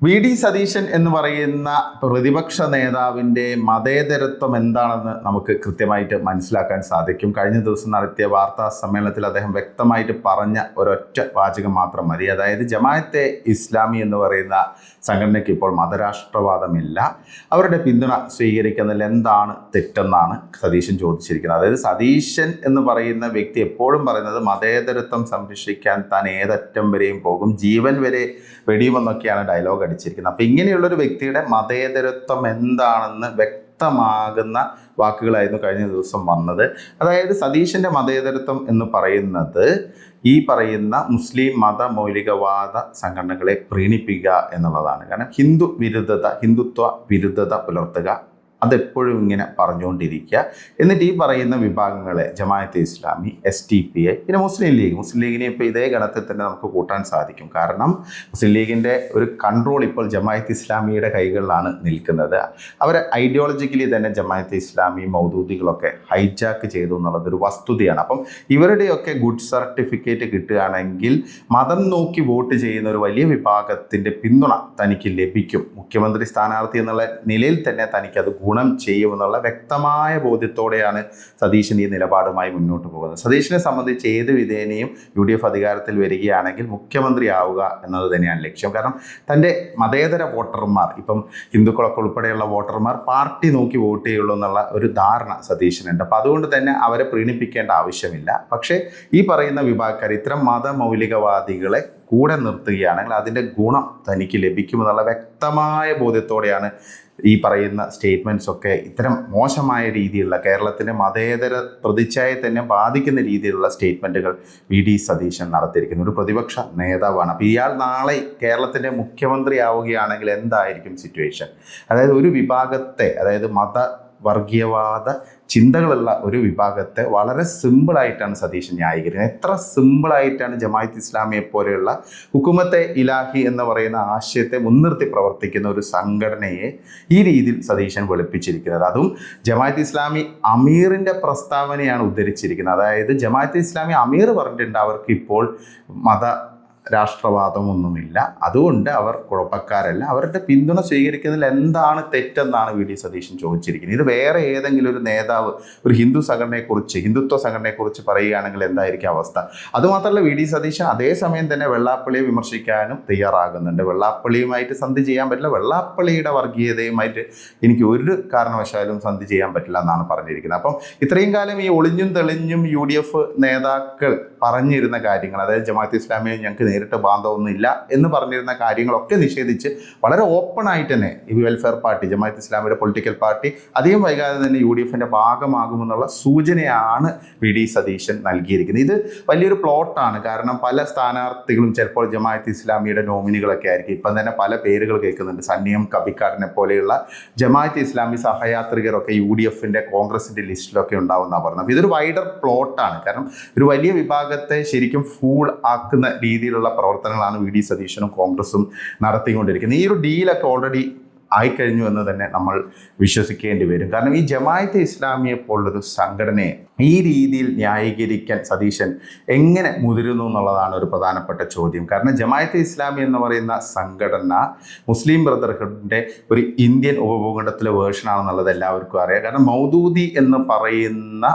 VD. Satheesan എന്ന് പറയുന്ന പ്രതിപക്ഷ നേതാവിൻ്റെ മതേതരത്വം എന്താണെന്ന് നമുക്ക് കൃത്യമായിട്ട് മനസ്സിലാക്കാൻ സാധിക്കും. കഴിഞ്ഞ ദിവസം നടത്തിയ വാർത്താ സമ്മേളനത്തിൽ അദ്ദേഹം വ്യക്തമായിട്ട് പറഞ്ഞ ഒരൊറ്റ വാചകം മാത്രം മതി. അതായത് ജമാഅത്തെ ഇസ്ലാമി എന്ന് പറയുന്ന സംഘടനയ്ക്ക് ഇപ്പോൾ മതരാഷ്ട്രവാദമില്ല, അവരുടെ പിന്തുണ സ്വീകരിക്കുന്നതിൽ എന്താണ് തെറ്റെന്നാണ് സതീശൻ ചോദിച്ചിരിക്കുന്നത്. അതായത് സതീശൻ എന്ന് പറയുന്ന വ്യക്തി എപ്പോഴും പറയുന്നത് മതേതരത്വം സംരക്ഷിക്കാൻ താൻ ഏതറ്റം വരെയും പോകും, ജീവൻ വരെ വെടിയുമെന്നൊക്കെയാണ് ഡയലോഗ് അടിച്ചിരിക്കുന്നത്. അപ്പം ഇങ്ങനെയുള്ളൊരു വ്യക്തിയുടെ മതേതരത്വം എന്താണെന്ന് വ്യക്തമാകുന്ന വാക്കുകളായിരുന്നു കഴിഞ്ഞ ദിവസം വന്നത്. അതായത് സതീശൻ്റെ മതേതരത്വം എന്ന് പറയുന്നത് ഈ പറയുന്ന മുസ്ലിം മതമൗലികവാദ സംഘടനകളെ പ്രീണിപ്പിക്കുക എന്നുള്ളതാണ്. കാരണം ഹിന്ദുത്വ വിരുദ്ധത പുലർത്തുക, അതെപ്പോഴും ഇങ്ങനെ പറഞ്ഞുകൊണ്ടിരിക്കുക. എന്നിട്ട് ഈ പറയുന്ന വിഭാഗങ്ങളെ ജമാഅത്തെ ഇസ്ലാമി, SDPI, പിന്നെ മുസ്ലിം ലീഗിനെ ഇപ്പോൾ ഇതേ ഗണത്തിൽ തന്നെ നമുക്ക് കൂട്ടാൻ സാധിക്കും. കാരണം മുസ്ലിം ലീഗിൻ്റെ ഒരു കൺട്രോൾ ഇപ്പോൾ ജമാഅത്തെ ഇസ്ലാമിയുടെ കൈകളിലാണ് നിൽക്കുന്നത്. അവർ ഐഡിയോളജിക്കലി തന്നെ ജമാഅത്തെ ഇസ്ലാമി മൗദൂദികളൊക്കെ ഹൈജാക്ക് ചെയ്തു എന്നുള്ളതൊരു വസ്തുതയാണ്. അപ്പം ഇവരുടെയൊക്കെ ഗുഡ് സർട്ടിഫിക്കറ്റ് കിട്ടുകയാണെങ്കിൽ മതം നോക്കി വോട്ട് ചെയ്യുന്ന ഒരു വലിയ വിഭാഗത്തിൻ്റെ പിന്തുണ തനിക്ക് ലഭിക്കും. മുഖ്യമന്ത്രി സ്ഥാനാർത്ഥി എന്നുള്ള നിലയിൽ തന്നെ തനിക്കത് ഗുണം ചെയ്യുമെന്നുള്ള വ്യക്തമായ ബോധ്യത്തോടെയാണ് സതീശൻ ഈ നിലപാടുമായി മുന്നോട്ട് പോകുന്നത്. സതീശനെ സംബന്ധിച്ച് ഏത് വിധേനയും UDF അധികാരത്തിൽ വരികയാണെങ്കിൽ മുഖ്യമന്ത്രി ആവുക എന്നത് തന്നെയാണ് ലക്ഷ്യം. കാരണം തൻ്റെ മതേതര വോട്ടർമാർ, ഇപ്പം ഹിന്ദുക്കളൊക്കെ ഉൾപ്പെടെയുള്ള വോട്ടർമാർ പാർട്ടി നോക്കി വോട്ട് ചെയ്യുള്ളൂ എന്നുള്ള ഒരു ധാരണ സതീശനുണ്ട്. അപ്പം അതുകൊണ്ട് തന്നെ അവരെ പ്രീണിപ്പിക്കേണ്ട ആവശ്യമില്ല. പക്ഷേ ഈ പറയുന്ന വിഭാഗക്കാർ, ഇത്തരം മതമൗലികവാദികളെ കൂടെ നിർത്തുകയാണെങ്കിൽ അതിൻ്റെ ഗുണം തനിക്ക് ലഭിക്കുമെന്നുള്ള വ്യക്തമായ ബോധ്യത്തോടെയാണ് ഈ പറയുന്ന സ്റ്റേറ്റ്മെൻറ്റ്സ് ഒക്കെ, ഇത്തരം മോശമായ രീതിയിലുള്ള കേരളത്തിൻ്റെ മതേതര പ്രതിച്ഛായയെ തന്നെ ബാധിക്കുന്ന രീതിയിലുള്ള സ്റ്റേറ്റ്മെൻറ്റുകൾ വി.ഡി. സതീശൻ നടത്തിയിരിക്കുന്നു. ഒരു പ്രതിപക്ഷ നേതാവാണ്. അപ്പോൾ ഇയാൾ നാളെ കേരളത്തിൻ്റെ മുഖ്യമന്ത്രി ആവുകയാണെങ്കിൽ എന്തായിരിക്കും സിറ്റുവേഷൻ? അതായത് ഒരു വിഭാഗത്തെ, അതായത് വർഗീയവാദ ചിന്തകളുള്ള ഒരു വിഭാഗത്തെ വളരെ സിമ്പിളായിട്ടാണ് സതീശൻ ന്യായീകരിക്കുന്നത്. എത്ര സിമ്പിളായിട്ടാണ് ജമാഅത്ത് ഇസ്ലാമിയെ പോലെയുള്ള ഹുക്കുമത്തെ ഇലാഹി എന്ന് പറയുന്ന ആശയത്തെ മുൻനിർത്തി പ്രവർത്തിക്കുന്ന ഒരു സംഘടനയെ ഈ രീതിയിൽ സതീശൻ വെളുപ്പിച്ചിരിക്കുന്നത്. അതും ജമാഅത്ത് ഇസ്ലാമി അമീറിൻ്റെ പ്രസ്താവനയാണ് ഉദ്ധരിച്ചിരിക്കുന്നത്. അതായത് ജമാഅത്ത് ഇസ്ലാമി അമീർ പറഞ്ഞിട്ടുണ്ട് അവർക്ക് ഇപ്പോൾ രാഷ്ട്രവാദമൊന്നുമില്ല, അതുകൊണ്ട് അവർ കുഴപ്പക്കാരല്ല, അവരുടെ പിന്തുണ സ്വീകരിക്കുന്നതിൽ എന്താണ് തെറ്റെന്നാണ് വി.ഡി. സതീശൻ ചോദിച്ചിരിക്കുന്നത്. ഇത് വേറെ ഏതെങ്കിലും ഒരു നേതാവ് ഒരു ഹിന്ദുത്വ സംഘടനയെക്കുറിച്ച് പറയുകയാണെങ്കിൽ എന്തായിരിക്കും അവസ്ഥ? അതുമാത്രമല്ല, വി.ഡി. സതീശൻ അതേസമയം തന്നെ വെള്ളാപ്പള്ളിയെ വിമർശിക്കാനും തയ്യാറാകുന്നുണ്ട്. വെള്ളാപ്പള്ളിയുമായിട്ട് സന്ധി ചെയ്യാൻ പറ്റില്ല, വെള്ളാപ്പള്ളിയുടെ വർഗീയതയുമായിട്ട് എനിക്ക് ഒരു കാരണവശാലും സന്ധി ചെയ്യാൻ പറ്റില്ല എന്നാണ് പറഞ്ഞിരിക്കുന്നത്. അപ്പം ഇത്രയും കാലം ഈ ഒളിഞ്ഞും തെളിഞ്ഞും UDF നേതാക്കൾ പറഞ്ഞിരുന്ന കാര്യങ്ങൾ, അതായത് ജമാഅത്ത് ഇസ്ലാമിയെ ഞങ്ങൾക്ക് നേരിട്ട് ബാന്ധവൊന്നുമില്ല എന്ന് പറഞ്ഞിരുന്ന കാര്യങ്ങളൊക്കെ നിഷേധിച്ച് വളരെ ഓപ്പണായിട്ട് തന്നെ ഈ വെൽഫെയർ പാർട്ടി, ജമാഅത്ത് ഇസ്ലാമിയുടെ പൊളിറ്റിക്കൽ പാർട്ടി അധികം വൈകാതെ തന്നെ UDFൻ്റെ ഭാഗമാകുമെന്നുള്ള സൂചനയാണ് വി.ഡി. സതീശൻ നൽകിയിരിക്കുന്നത്. ഇത് വലിയൊരു പ്ലോട്ടാണ്. കാരണം പല സ്ഥാനാർത്ഥികളും ചിലപ്പോൾ ജമാഅത്ത് ഇസ്ലാമിയുടെ നോമിനികളൊക്കെ ആയിരിക്കും. ഇപ്പം തന്നെ പല പേരുകൾ കേൾക്കുന്നുണ്ട്. സന്നിയം കബിക്കാരനെ പോലെയുള്ള ജമാഅത്ത് ഇസ്ലാമി സഹയാത്രികരൊക്കെ UDFൻ്റെ കോൺഗ്രസിൻ്റെ ലിസ്റ്റിലൊക്കെ ഉണ്ടാവുമെന്നാണ് പറഞ്ഞത്. അപ്പോൾ ഇതൊരു വൈഡർ പ്ലോട്ടാണ്. കാരണം ഒരു വലിയ വിഭാഗത്തെ ശരിക്കും ഫൂൾ ആക്കുന്ന രീതിയിലുള്ള പ്രവർത്തനങ്ങളാണ് വി.ഡി. സതീശനും കോൺഗ്രസും നടത്തിക്കൊണ്ടിരിക്കുന്നത്. ഈ ഒരു ഡീലൊക്കെ ഓൾറെഡി ആയിക്കഴിഞ്ഞു എന്ന് തന്നെ നമ്മൾ വിശ്വസിക്കേണ്ടി വരും. കാരണം ഈ ജമാഅത്തെ ഇസ്ലാമിയെ പോലുള്ളൊരു സംഘടനയെ ഈ രീതിയിൽ ന്യായീകരിക്കാൻ സതീശൻ എങ്ങനെ മുതിരുന്നു എന്നുള്ളതാണ് ഒരു പ്രധാനപ്പെട്ട ചോദ്യം. കാരണം ജമാഅത്തെ ഇസ്ലാമി എന്ന് പറയുന്ന സംഘടന മുസ്ലിം ബ്രദർഹുഡിൻ്റെ ഒരു ഇന്ത്യൻ ഉപഭൂഖണ്ഡത്തിലെ വേർഷനാണെന്നുള്ളത് എല്ലാവർക്കും അറിയാം. കാരണം മൗദൂദി എന്ന് പറയുന്ന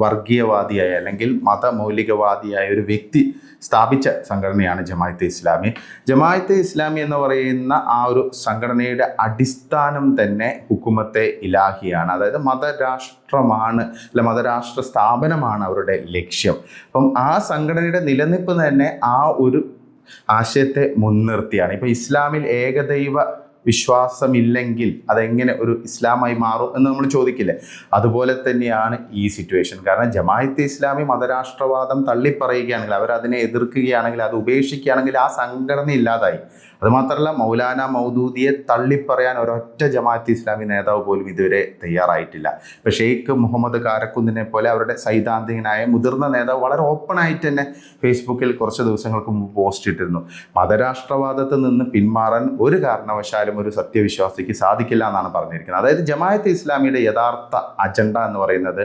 വർഗീയവാദിയായ അല്ലെങ്കിൽ മതമൗലികവാദിയായ ഒരു വ്യക്തി സ്ഥാപിച്ച സംഘടനയാണ് ജമാഅത്തെ ഇസ്ലാമി. ജമാഅത്തെ ഇസ്ലാമി എന്ന് പറയുന്ന ആ ഒരു സംഘടനയുടെ അടിസ്ഥാനം തന്നെ ഹുക്കുമത്തെ ഇലാഹിയാണ്. അതായത് മതരാഷ്ട്ര സ്ഥാപനമാണ് അവരുടെ ലക്ഷ്യം. അപ്പം ആ സംഘടനയുടെ നിലനിൽപ്പ് തന്നെ ആ ഒരു ആശയത്തെ മുൻനിർത്തിയാണ്. ഇപ്പോൾ ഇസ്ലാമിൽ ഏകദൈവ വിശ്വാസമില്ലെങ്കിൽ അതെങ്ങനെ ഒരു ഇസ്ലാമായി മാറും എന്ന് നമ്മൾ ചോദിക്കില്ലേ? അതുപോലെ തന്നെയാണ് ഈ സിറ്റുവേഷൻ. കാരണം ജമാഅത്തെ ഇസ്ലാമി മതരാഷ്ട്രവാദം തള്ളിപ്പറയുകയാണെങ്കിൽ, അവരതിനെ എതിർക്കുകയാണെങ്കിൽ, അത് ഉപേക്ഷിക്കുകയാണെങ്കിൽ ആ സംഘടന ഇല്ലാതായി. അതുമാത്രമല്ല, മൗലാന മൗദൂദിയെ തള്ളിപ്പറയാൻ ഒരൊറ്റ ജമാഅത്തെ ഇസ്ലാമി നേതാവ് പോലും ഇതുവരെ തയ്യാറായിട്ടില്ല. ഇപ്പോൾ ഷെയ്ഖ് മുഹമ്മദ് കാരക്കുന്നിനെ പോലെ അവരുടെ സൈദ്ധാന്തികനായ മുതിർന്ന നേതാവ് വളരെ ഓപ്പണായിട്ട് തന്നെ ഫേസ്ബുക്കിൽ കുറച്ച് ദിവസങ്ങൾക്ക് മുമ്പ് പോസ്റ്റ് ഇട്ടിരുന്നു. മതരാഷ്ട്രവാദത്തിൽ നിന്ന് പിന്മാറാൻ ഒരു കാരണവശാലും ഒരു സത്യവിശ്വാസിക്ക് സാധിക്കില്ല എന്നാണ് പറഞ്ഞിരിക്കുന്നത്. അതായത് ജമാഅത്തെ ഇസ്ലാമിയുടെ യഥാർത്ഥ അജണ്ട എന്ന് പറയുന്നത്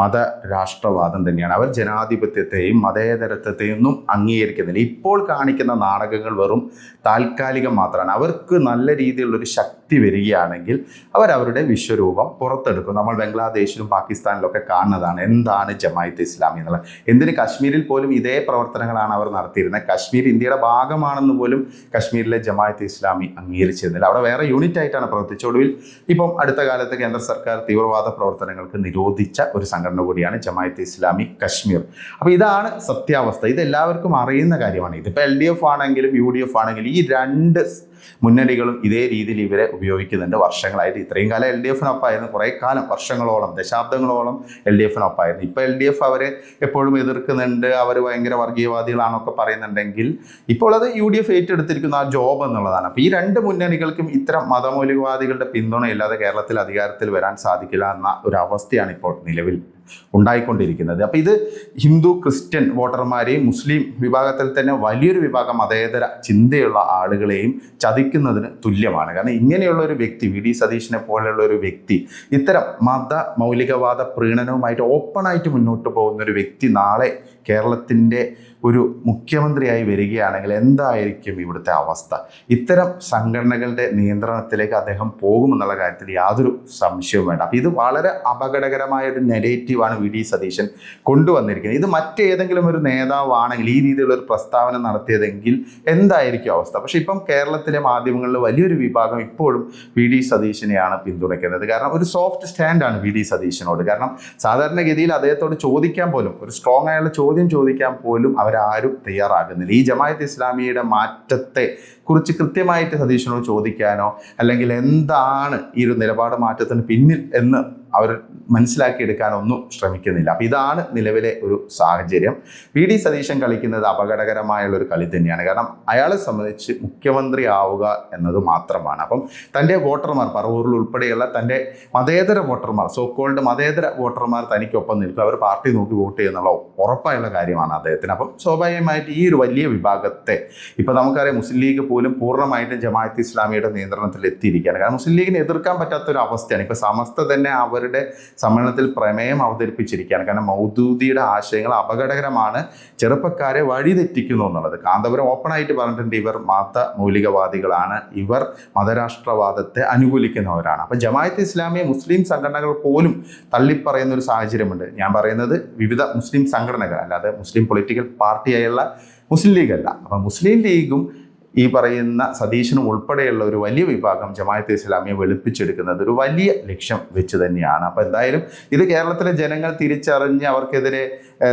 മതരാഷ്ട്രവാദം തന്നെയാണ്. അവർ ജനാധിപത്യത്തെയും മതേതരത്വത്തെയും ഒന്നും അംഗീകരിക്കുന്നില്ല. ഇപ്പോൾ കാണിക്കുന്ന നാടകങ്ങൾ വെറും താൽക്കാലിക താൽക്കാലികം മാത്രമാണ്. അവർക്ക് നല്ല രീതിയിലുള്ളൊരു ശക്തി വരികയാണെങ്കിൽ അവരവരുടെ വിശ്വരൂപം പുറത്തെടുക്കും. നമ്മൾ ബംഗ്ലാദേശിലും പാകിസ്ഥാനിലൊക്കെ കാണുന്നതാണ് എന്താണ് ജമായത്ത് ഇസ്ലാമി എന്നുള്ളത്. എന്തിന് കാശ്മീരിൽ പോലും ഇതേ പ്രവർത്തനങ്ങളാണ് അവർ നടത്തിയിരുന്നത്. കാശ്മീർ ഇന്ത്യയുടെ ഭാഗമാണെന്ന് പോലും കാശ്മീരിലെ ജമായത്ത് ഇസ്ലാമി അംഗീകരിച്ചിരുന്നില്ല. അവിടെ വേറെ യൂണിറ്റ് ആയിട്ടാണ് പ്രവർത്തിച്ചത്. ഒടുവിൽ ഇപ്പം അടുത്ത കാലത്ത് കേന്ദ്ര സർക്കാർ തീവ്രവാദ പ്രവർത്തനങ്ങൾക്ക് നിരോധിച്ച ഒരു സംഘടന കൂടിയാണ് ജമായത്ത് ഇസ്ലാമി കശ്മീർ. അപ്പോൾ ഇതാണ് സത്യാവസ്ഥ. ഇത് എല്ലാവർക്കും അറിയുന്ന കാര്യമാണ്. ഇതിപ്പോൾ LDF ആണെങ്കിലും UDF ആണെങ്കിലും ഈ രണ്ട് മുന്നണികളും ഇതേ രീതിയിൽ ഇവരെ ഉപയോഗിക്കുന്നുണ്ട്. വർഷങ്ങളായിട്ട് ഇത്രയും കാലം LDFനൊപ്പമായിരുന്നു, കുറേ കാലം വർഷങ്ങളോളം ദശാബ്ദങ്ങളോളം LDFനൊപ്പമായിരുന്നു. ഇപ്പോൾ LDF അവരെ എപ്പോഴും എതിർക്കുന്നുണ്ട്, അവർ ഭയങ്കര വർഗീയവാദികളാണൊക്കെ പറയുന്നുണ്ടെങ്കിൽ ഇപ്പോൾ അത് UDF ഏറ്റെടുത്തിരിക്കുന്ന ആ ജോബ് എന്നുള്ളതാണ്. അപ്പോൾ ഈ രണ്ട് മുന്നണികൾക്കും ഇത്തരം മതമൗലികവാദികളുടെ പിന്തുണയില്ലാതെ കേരളത്തിൽ അധികാരത്തിൽ വരാൻ സാധിക്കില്ല എന്ന ഒരു അവസ്ഥയാണ് ഇപ്പോൾ നിലവിൽ ഉണ്ടായിക്കൊണ്ടിരിക്കുന്നത്. അപ്പോൾ ഇത് ഹിന്ദു ക്രിസ്ത്യൻ വോട്ടർമാരെയും മുസ്ലിം വിഭാഗത്തിൽ തന്നെ വലിയൊരു വിഭാഗം മതേതര ചിന്തയുള്ള ആളുകളെയും ചതിക്കുന്നതിന് തുല്യമാണ്. കാരണം ഇങ്ങനെയുള്ള ഒരു വ്യക്തി, VD സതീശനെ പോലെയുള്ള ഒരു വ്യക്തി ഇത്തരം മത മൗലികവാദ പ്രീണനവുമായിട്ട് ഓപ്പണായിട്ട് മുന്നോട്ട് പോകുന്ന ഒരു വ്യക്തി നാളെ കേരളത്തിൻ്റെ ഒരു മുഖ്യമന്ത്രിയായി വരികയാണെങ്കിൽ എന്തായിരിക്കും ഇവിടുത്തെ അവസ്ഥ? ഇത്തരം സംഘടനകളുടെ നിയന്ത്രണത്തിലേക്ക് അദ്ദേഹം പോകുമെന്നുള്ള കാര്യത്തിൽ യാതൊരു സംശയവും വേണ്ട. അപ്പോൾ ഇത് വളരെ അപകടകരമായ ഒരു നെഗറ്റീവാണ് VD സതീശൻ കൊണ്ടുവന്നിരിക്കുന്നത്. ഇത് മറ്റേതെങ്കിലും ഒരു നേതാവാണെങ്കിൽ ഈ രീതിയിലുള്ള ഒരു പ്രസ്താവന നടത്തിയതെങ്കിൽ എന്തായിരിക്കും അവസ്ഥ? പക്ഷേ ഇപ്പം കേരളത്തിലെ മാധ്യമങ്ങളിൽ വലിയൊരു വിഭാഗം ഇപ്പോഴും VD സതീശനെയാണ് പിന്തുണയ്ക്കുന്നത്. കാരണം ഒരു സോഫ്റ്റ് സ്റ്റാൻഡാണ് VD സതീശനോട്. കാരണം സാധാരണഗതിയിൽ അദ്ദേഹത്തോട് ചോദിക്കാൻ പോലും, ഒരു സ്ട്രോങ് ആയുള്ള ചോദ്യം ചോദിക്കാൻ പോലും അവരാരും തയ്യാറാകുന്നില്ല. ഈ ജമായത്ത് ഇസ്ലാമിയുടെ മാറ്റത്തെ കുറിച്ച് കൃത്യമായിട്ട് സതീശനോട് ചോദിക്കാനോ അല്ലെങ്കിൽ എന്താണ് ഈ ഒരു നിലപാട് മാറ്റത്തിന് പിന്നിൽ എന്ന് അവർ മനസ്സിലാക്കിയെടുക്കാനൊന്നും ശ്രമിക്കുന്നില്ല. അപ്പോൾ ഇതാണ് നിലവിലെ ഒരു സാഹചര്യം. VD സതീശൻ കളിക്കുന്നത് അപകടകരമായുള്ളൊരു കളി തന്നെയാണ്. കാരണം അയാളെ സംബന്ധിച്ച് മുഖ്യമന്ത്രി ആവുക എന്നത് മാത്രമാണ്. അപ്പം തൻ്റെ വോട്ടർമാർ, പറവൂരിൽ ഉൾപ്പെടെയുള്ള തൻ്റെ മതേതര വോട്ടർമാർ, സോക്കോൾഡ് മതേതര വോട്ടർമാർ തനിക്കൊപ്പം നിൽക്കും, അവർ പാർട്ടി നോക്കി വോട്ട് ചെയ്യുന്നുള്ള ഉറപ്പായുള്ള കാര്യമാണ് അദ്ദേഹത്തിന്. അപ്പം സ്വാഭാവികമായിട്ട് ഈ ഒരു വലിയ വിഭാഗത്തെ, ഇപ്പോൾ നമുക്കറിയാം മുസ്ലിം ലീഗ് പോലും പൂർണ്ണമായിട്ടും ജമാഅത്ത് ഇസ്ലാമിയുടെ നിയന്ത്രണത്തിൽ എത്തിയിരിക്കുകയാണ്. കാരണം മുസ്ലിം ലീഗിന് എതിർക്കാൻ പറ്റാത്തൊരു അവസ്ഥയാണ്. ഇപ്പോൾ സമസ്ത തന്നെ അവരുടെ സമ്മേളനത്തിൽ പ്രമേയം അവതരിപ്പിച്ചിരിക്കുകയാണ്. കാരണം മൗദൂദിയുടെ ആശയങ്ങൾ അപകടകരമാണ്, ചെറുപ്പക്കാരെ വഴിതെറ്റിക്കുന്നു എന്നുള്ളത്. കാന്തപുരം ഓപ്പണായിട്ട് പറഞ്ഞിട്ടുണ്ട്, ഇവർ മത മൗലികവാദികളാണ്, ഇവർ മതരാഷ്ട്രവാദത്തെ അനുകൂലിക്കുന്നവരാണ്. അപ്പം ജമാഅത്ത് ഇസ്ലാമിയെ മുസ്ലിം സംഘടനകൾ പോലും തള്ളിപ്പറയുന്ന ഒരു സാഹചര്യമുണ്ട്. ഞാൻ പറയുന്നത് വിവിധ മുസ്ലിം സംഘടനകൾ, അല്ലാതെ മുസ്ലിം പൊളിറ്റിക്കൽ പാർട്ടിയായുള്ള മുസ്ലിം ലീഗല്ല. അപ്പം മുസ്ലിം ലീഗും ഈ പറയുന്ന സതീശനും ഉൾപ്പെടെയുള്ള ഒരു വലിയ വിഭാഗം ജമാഅത്ത് ഇസ്ലാമിയെ വെളുപ്പിച്ചെടുക്കുന്നത് ഒരു വലിയ ലക്ഷ്യം വെച്ച് തന്നെയാണ്. അപ്പോൾ എന്തായാലും ഇത് കേരളത്തിലെ ജനങ്ങൾ തിരിച്ചറിഞ്ഞ് അവർക്കെതിരെ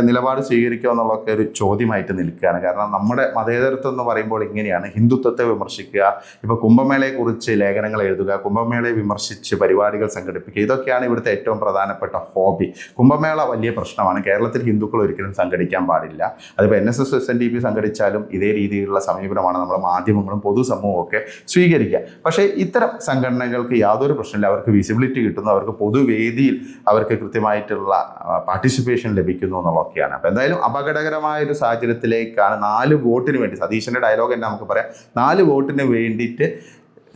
നിലപാട് സ്വീകരിക്കുക എന്നുള്ളതൊക്കെ ഒരു ചോദ്യമായിട്ട് നിൽക്കുകയാണ്. കാരണം നമ്മുടെ മതേതരത്വം എന്ന് പറയുമ്പോൾ ഇങ്ങനെയാണ്, ഹിന്ദുത്വത്തെ വിമർശിക്കുക, ഇപ്പോൾ കുംഭമേളയെക്കുറിച്ച് ലേഖനങ്ങൾ എഴുതുക, കുംഭമേളയെ വിമർശിച്ച് പരിപാടികൾ സംഘടിപ്പിക്കുക, ഇതൊക്കെയാണ് ഇവിടുത്തെ ഏറ്റവും പ്രധാനപ്പെട്ട ഹോബി. കുംഭമേള വലിയ പ്രശ്നമാണ്. കേരളത്തിൽ ഹിന്ദുക്കൾ ഒരിക്കലും സംഘടിക്കാൻ പാടില്ല. അതിപ്പോൾ NSS SNDP സംഘടിച്ചാലും ഇതേ രീതിയിലുള്ള സമീപനമാണ് നമ്മുടെ മാധ്യമങ്ങളും പൊതുസമൂഹവും ഒക്കെ സ്വീകരിക്കുക. പക്ഷേ ഇത്തരം സംഘടനകൾക്ക് യാതൊരു പ്രശ്നമില്ല. അവർക്ക് വിസിബിലിറ്റി കിട്ടുന്നു, അവർക്ക് പൊതുവേദിയിൽ അവർക്ക് കൃത്യമായിട്ടുള്ള പാർട്ടിസിപ്പേഷൻ ലഭിക്കുന്നു എന്നുള്ളതൊക്കെയാണ്. അപ്പോൾ എന്തായാലും അപകടകരമായ ഒരു സാഹചര്യത്തിലേക്കാണ് 4 വോട്ടിന് വേണ്ടി, സതീശൻ്റെ ഡയലോഗ് തന്നെ നമുക്ക് പറയാം, 4 വോട്ടിന് വേണ്ടിയിട്ട്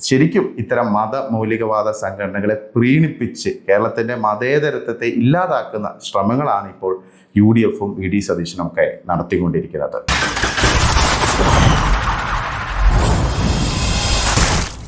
ശരിക്കും ഇത്തരം മത മൗലികവാദ സംഘടനകളെ പ്രീണിപ്പിച്ച് കേരളത്തിൻ്റെ മതേതരത്വത്തെ ഇല്ലാതാക്കുന്ന ശ്രമങ്ങളാണ് ഇപ്പോൾ UDFും VD സതീശനും ഒക്കെ നടത്തിക്കൊണ്ടിരിക്കുന്നത്.